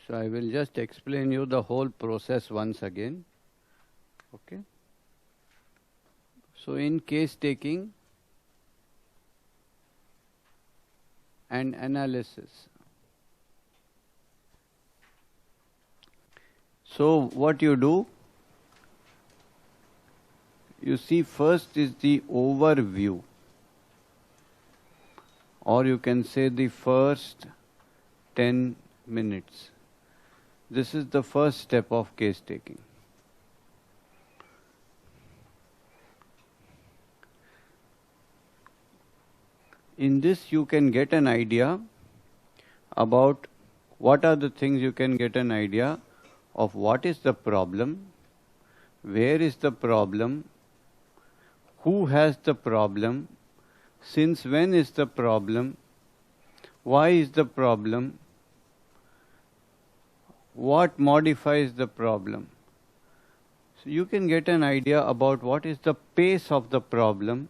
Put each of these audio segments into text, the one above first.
So I will just explain you the whole process once again. Okay. So in case taking and analysis. So what you do, you see first is the overview, or you can say the first 10 minutes. This is the first step of case taking. In this you can get an idea about what are the things. You can get an idea of what is the problem, where is the problem, who has the problem, since when is the problem, why is the problem, what modifies the problem. So you can get an idea about what is the pace of the problem,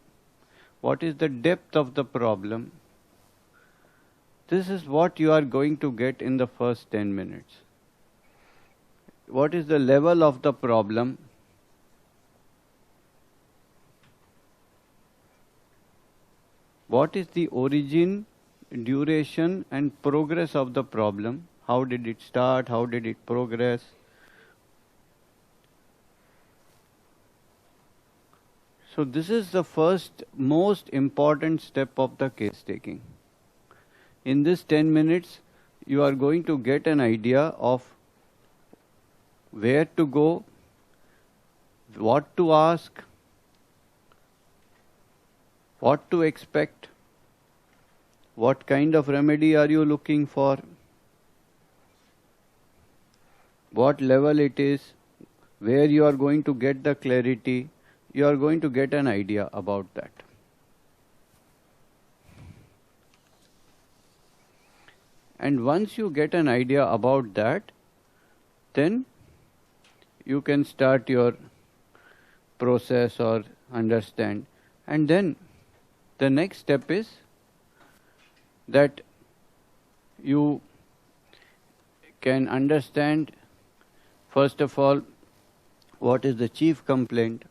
what is the depth of the problem. This is what you are going to get in the first 10 minutes. What is the level of the problem? What is the origin, duration and progress of the problem? How did it start? How did it progress? So this is the first most important step of the case taking. In this 10 minutes, you are going to get an idea of where to go, what to ask, what to expect, what kind of remedy are you looking for, what level it is, where you are going to get the clarity. You are going to get an idea about that. And once you get an idea about that, then you can start your process or understand. And then the next step is that you can understand, first of all, what is the chief complaint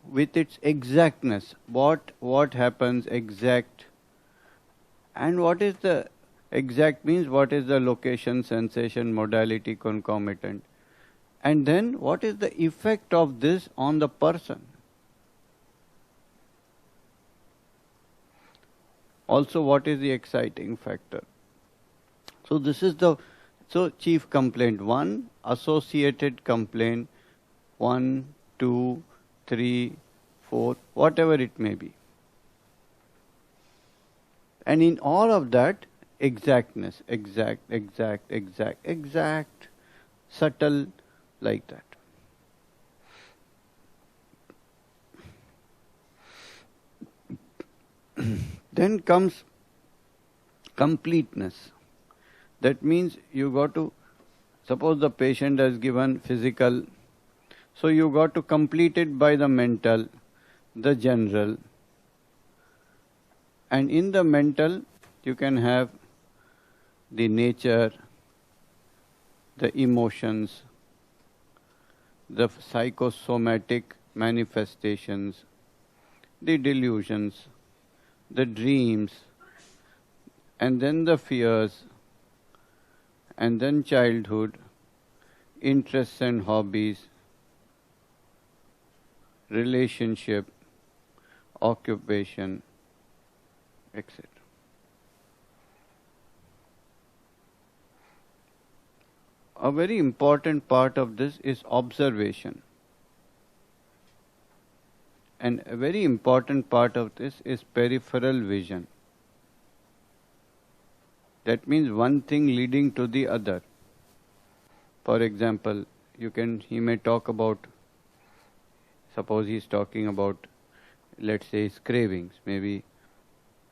with its exactness. What happens exact, and what is the exact means what is the location, sensation, modality, concomitant. And then what is the effect of this on the person. Also, what is the exciting factor. So this is the chief complaint 1, associated complaint 1, 2, 3, 4, whatever it may be. And in all of that, exactness, exact, subtle, like that. Then comes completeness. That means you got to, suppose the patient has given physical, so you got to complete it by the mental, the general. And in the mental, you can have the nature, the emotions, the psychosomatic manifestations, the delusions, the dreams, and then the fears, and then childhood, interests and hobbies, relationship, occupation, etc. A very important part of this is observation. And a very important part of this is peripheral vision. That means one thing leading to the other. For example, he may talk about, suppose he's talking about, let's say, his cravings. Maybe,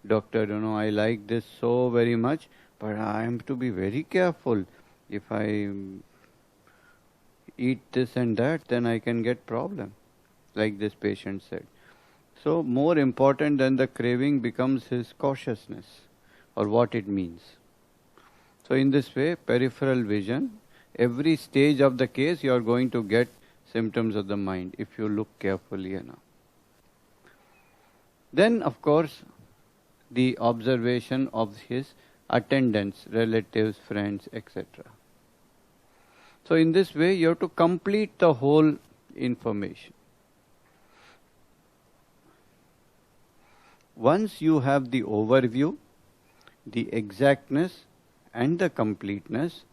doctor, I like this so very much, but I am to be very careful. If I eat this and that, then I can get problem, like this patient said. So more important than the craving becomes his cautiousness, or what it means. So in this way, peripheral vision, every stage of the case you are going to get symptoms of the mind if you look carefully enough. Then of course, the observation of his attendants, relatives, friends, etc. So in this way, you have to complete the whole information. Once you have the overview, the exactness and the completeness,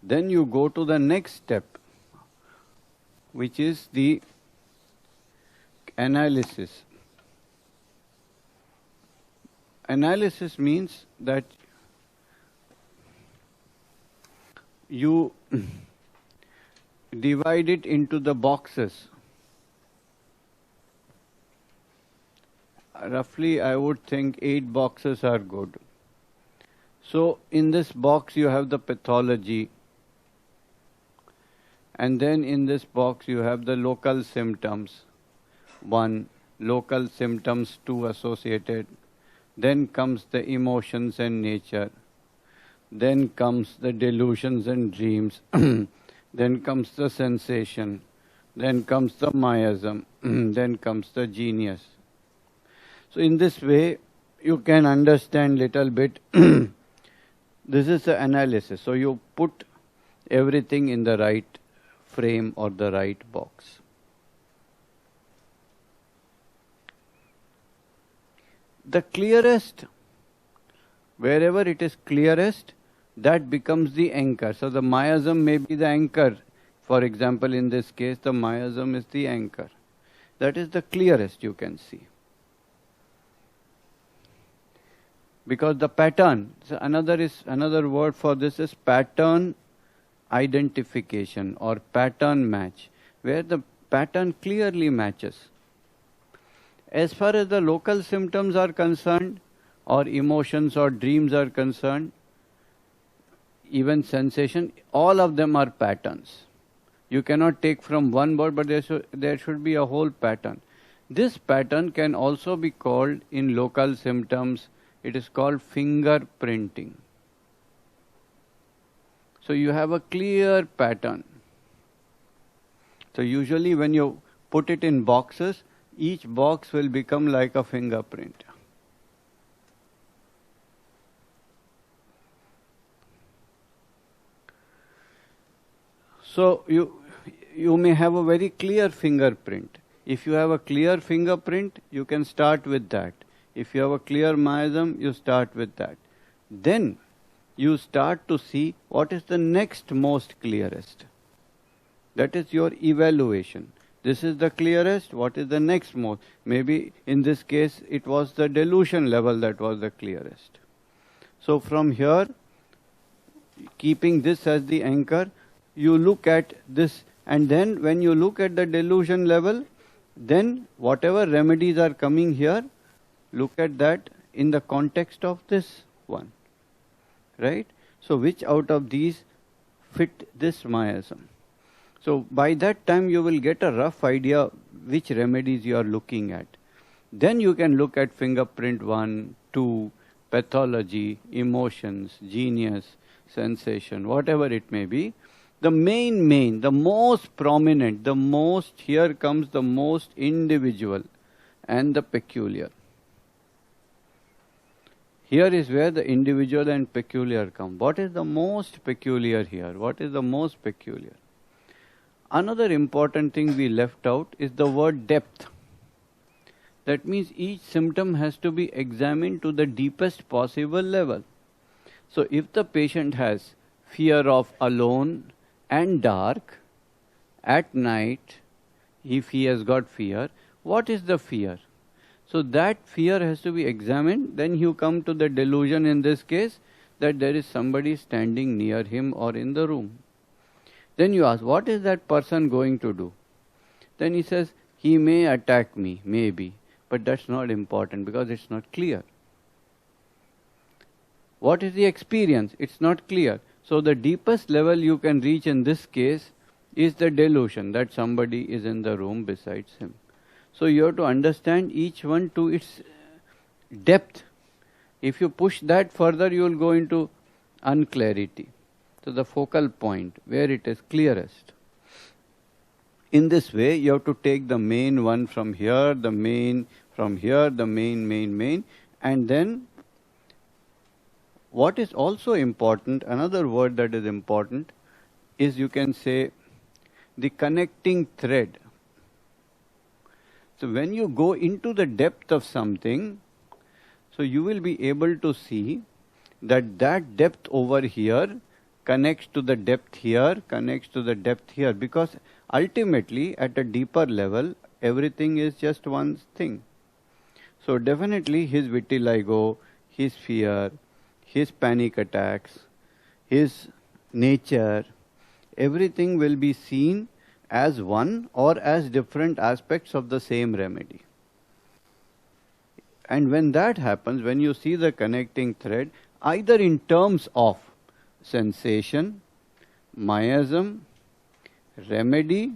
then you go to the next step, which is the analysis. Analysis means that you divide it into the boxes. Roughly, I would think 8 boxes are good. So, in this box you have the pathology, and then in this box you have the local symptoms. 1, local symptoms 2 associated. Then comes the emotions and nature. Then comes the delusions and dreams. Then comes the sensation. Then comes the miasm. Then comes the genius. So in this way, you can understand little bit. This is the analysis. So you put everything in the right frame or the right box. The clearest, wherever it is clearest, that becomes the anchor. So the miasm may be the anchor. For example, in this case, the miasm is the anchor. That is the clearest you can see. Because the pattern, so another word for this is pattern identification or pattern match, where the pattern clearly matches. As far as the local symptoms are concerned, or emotions or dreams are concerned, even sensation, all of them are patterns. You cannot take from one word, but there should be a whole pattern. This pattern can also be called, in local symptoms, it is called fingerprinting. So you have a clear pattern. So usually when you put it in boxes, each box will become like a fingerprint. So you may have a very clear fingerprint. If you have a clear fingerprint, you can start with that. If you have a clear miasm, you start with that. Then you start to see what is the next most clearest. That is your evaluation. This is the clearest, what is the next most? Maybe in this case it was the delusion level that was the clearest. So from here, keeping this as the anchor, you look at this, and then when you look at the delusion level, then whatever remedies are coming here, look at that in the context of this one. Right? So which out of these fit this miasm? So by that time you will get a rough idea which remedies you are looking at. Then you can look at fingerprint 1, 2, pathology, emotions, genius, sensation, whatever it may be. The main, the most prominent, here comes the most individual and the peculiar. Here is where the individual and peculiar come. What is the most peculiar here? What is the most peculiar? Another important thing we left out is the word depth. That means each symptom has to be examined to the deepest possible level. So if the patient has fear of alone and dark, at night, if he has got fear, what is the fear? So that fear has to be examined. Then you come to the delusion in this case, that there is somebody standing near him or in the room. Then you ask, what is that person going to do? Then he says, he may attack me, maybe. But that's not important because it's not clear. What is the experience? It's not clear. So the deepest level you can reach in this case is the delusion that somebody is in the room besides him. So you have to understand each one to its depth. If you push that further, you will go into unclarity, to the focal point where it is clearest. In this way, you have to take the main one from here, the main from here, the main, and then what is also important, another word that is important, is you can say the connecting thread. So when you go into the depth of something, so you will be able to see that that depth over here connects to the depth here, connects to the depth here, because ultimately at a deeper level, everything is just one thing. So definitely his vitiligo, his fear, his panic attacks, his nature, everything will be seen as one or as different aspects of the same remedy. And when that happens, when you see the connecting thread, either in terms of sensation, miasm, remedy,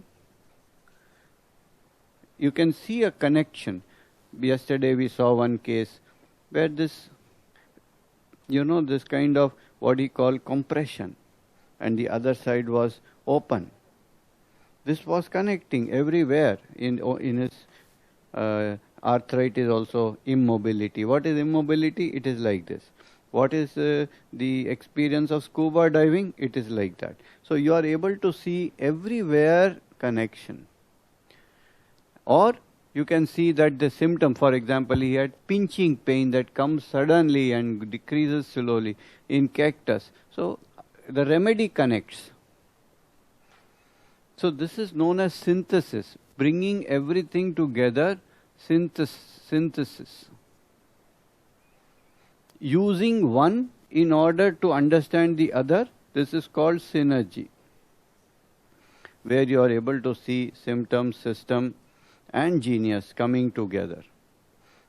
you can see a connection. Yesterday we saw one case where this, this kind of what he called compression, and the other side was open. This was connecting everywhere in his arthritis, also immobility. What is immobility? It is like this. What is the experience of scuba diving? It is like that. So you are able to see everywhere connection. Or you can see that the symptom, for example, he had pinching pain that comes suddenly and decreases slowly in cactus. So the remedy connects. So this is known as synthesis, bringing everything together, synthesis. Using one in order to understand the other, this is called synergy, where you are able to see symptom, system, and genius coming together.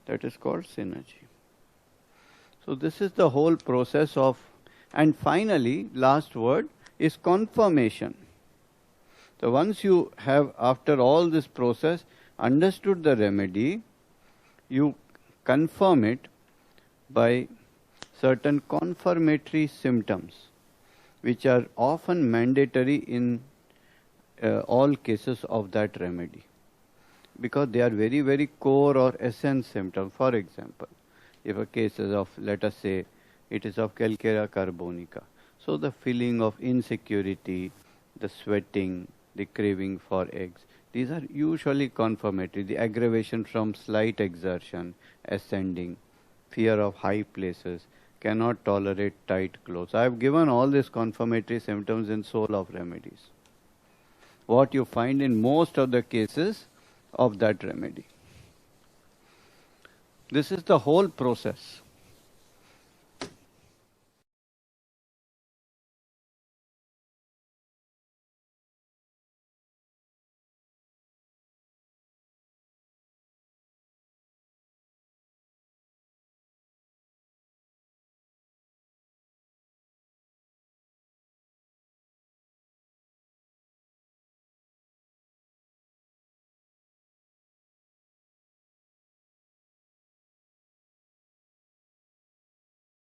That is called synergy. So this is the whole process of, and finally, last word is confirmation. So once you have, after all this process, understood the remedy, you confirm it by certain confirmatory symptoms, which are often mandatory in all cases of that remedy, because they are very, very core or essence symptoms. For example, if a case is of, let us say, it is of Calcarea carbonica, so the feeling of insecurity, the sweating, the craving for eggs, these are usually confirmatory. The aggravation from slight exertion, ascending, fear of high places, cannot tolerate tight clothes. I have given all these confirmatory symptoms in Soul of Remedies, what you find in most of the cases of that remedy. This is the whole process.